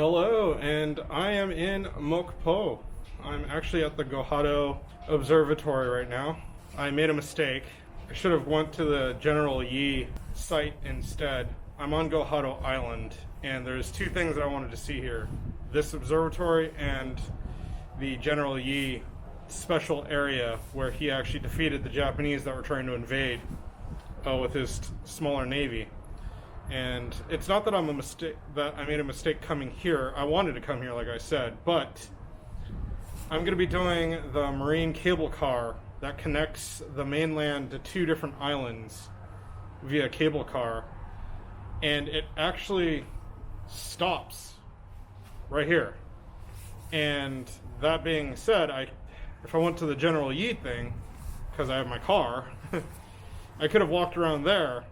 Hello, and I am in Mokpo. I'm actually at the Gohado Observatory right now. I made a mistake. I should have went to the General Yi site instead. I'm on Gohado Island, and there's two things that I wanted to see here. This observatory and the General Yi special area where he actually defeated the Japanese that were trying to invade with his smaller navy. And it's not that I made a mistake coming here. I wanted to come here, like I said, but I'm going to be doing the marine cable car that connects the mainland to two different islands via cable car, and it actually stops right here. And that being said, if I went to the General Yi thing, because I have my car, I could have walked around there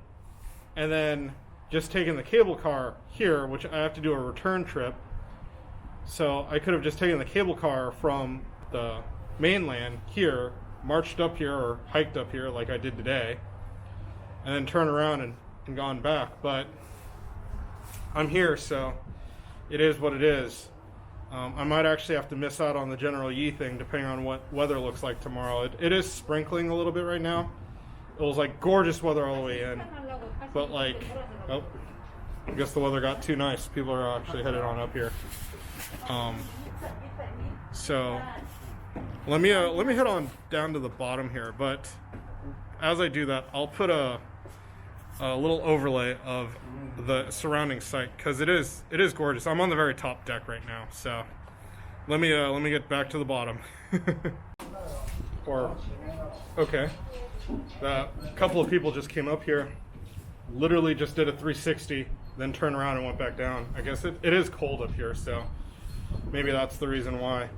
and then just taken the cable car here, which I have to do a return trip. So I could have just taken the cable car from the mainland here, marched up here or hiked up here like I did today, and then turned around and gone back. But I'm here, so it is what it is. I might actually have to miss out on the General Yi thing depending on what weather looks like tomorrow. It is sprinkling a little bit right now. It was like gorgeous weather all the way in, but like, oh, I guess the weather got too nice. People are actually headed on up here. So let me head on down to the bottom here. But as I do that, I'll put a little overlay of the surrounding site because it is gorgeous. I'm on the very top deck right now, so let me get back to the bottom. Okay. A couple of people just came up here, literally just did a 360, then turned around and went back down. I guess it is cold up here, so maybe that's the reason why.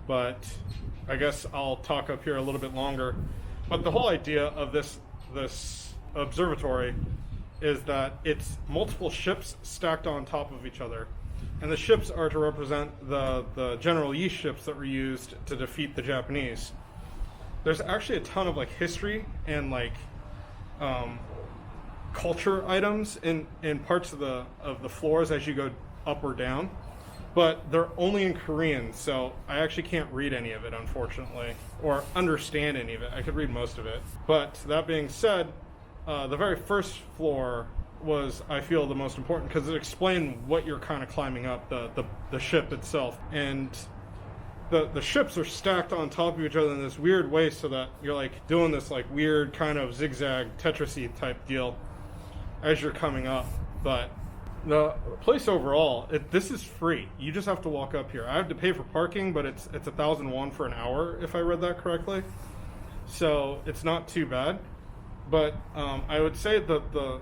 But I guess I'll talk up here a little bit longer. But the whole idea of this observatory is that it's multiple ships stacked on top of each other. And the ships are to represent the General Yi ships that were used to defeat the Japanese. There's actually a ton of like history and like culture items in parts of the floors as you go up or down, but they're only in Korean, so I actually can't read any of it, unfortunately, or understand any of it. I could read most of it. But that being said, the very first floor was, I feel, the most important because it explained what you're kind of climbing up, the ship itself. And the ships are stacked on top of each other in this weird way so that you're like doing this like weird kind of zigzag Tetris-y type deal as you're coming up. But the place overall, this is free. You just have to walk up here. I have to pay for parking, but it's 1,000 won for an hour if I read that correctly. So it's not too bad. But I would say the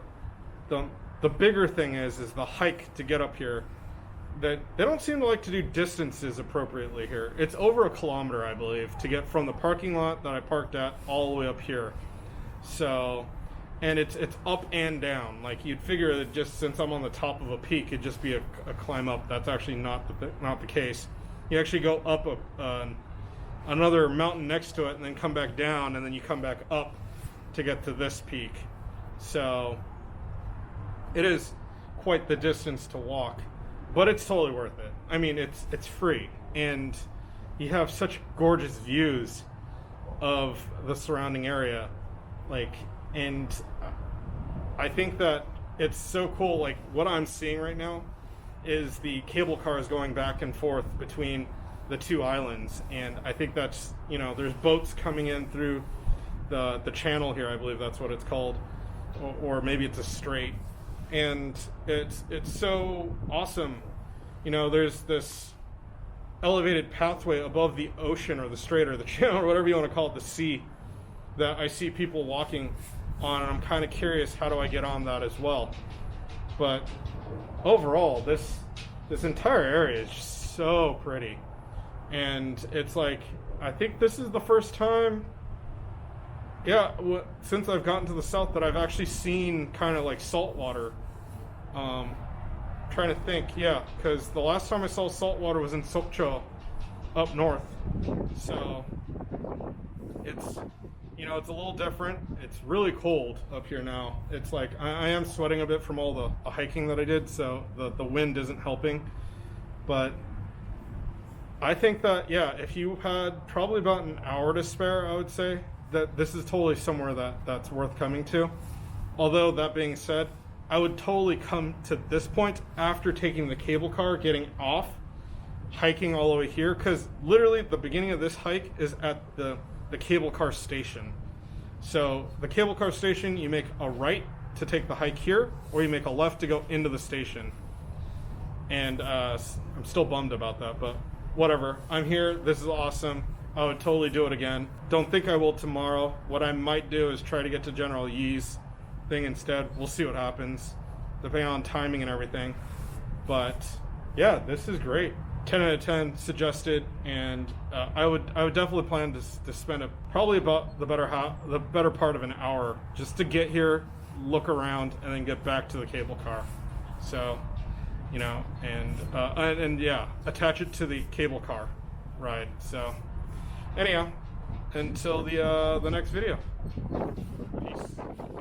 bigger thing is the hike to get up here. That they don't seem to like to do distances appropriately here. It's over 1 kilometer, I believe, to get from the parking lot that I parked at all the way up here. So, and it's up and down. Like you'd figure that just since I'm on the top of a peak, it'd just be a climb up. That's actually not the case. You actually go up another mountain next to it, and then come back down, and then you come back up to get to this peak. So it is quite the distance to walk. But it's totally worth it. I mean, it's free, and you have such gorgeous views of the surrounding area. Like, and I think that it's so cool. Like, what I'm seeing right now is the cable cars going back and forth between the two islands, and I think that's, there's boats coming in through the channel here. I believe that's what it's called, or maybe it's a strait. And it's so awesome. There's this elevated pathway above the ocean or the strait or the channel or whatever you want to call it, the sea, that I see people walking on, and I'm kind of curious, how do I get on that as well? But overall, this entire area is just so pretty. And it's like, I think this is the first time, since I've gotten to the south, that I've actually seen kind of like saltwater. Trying to think, because the last time I saw saltwater was in Sokcho, up north. So it's, it's a little different. It's really cold up here now. It's like I am sweating a bit from all the hiking that I did, so the wind isn't helping. But I think that, yeah, if you had probably about an hour to spare, I would say that this is totally somewhere that's worth coming to. Although, that being said, I would totally come to this point after taking the cable car, getting off, hiking all the way here, because literally the beginning of this hike is at the cable car station. So the cable car station, you make a right to take the hike here, or you make a left to go into the station. And I'm still bummed about that, but whatever. I'm here. This is awesome. I would totally do it again. Don't think I will tomorrow. What I might do is try to get to General Yi's thing instead. We'll see what happens, depending on timing and everything. But yeah, this is great. 10 out of 10 suggested, and I would definitely plan to spend probably about the better part of an hour just to get here, look around, and then get back to the cable car. So, you know, and yeah, attach it to the cable car ride. So, anyhow, until the next video. Peace.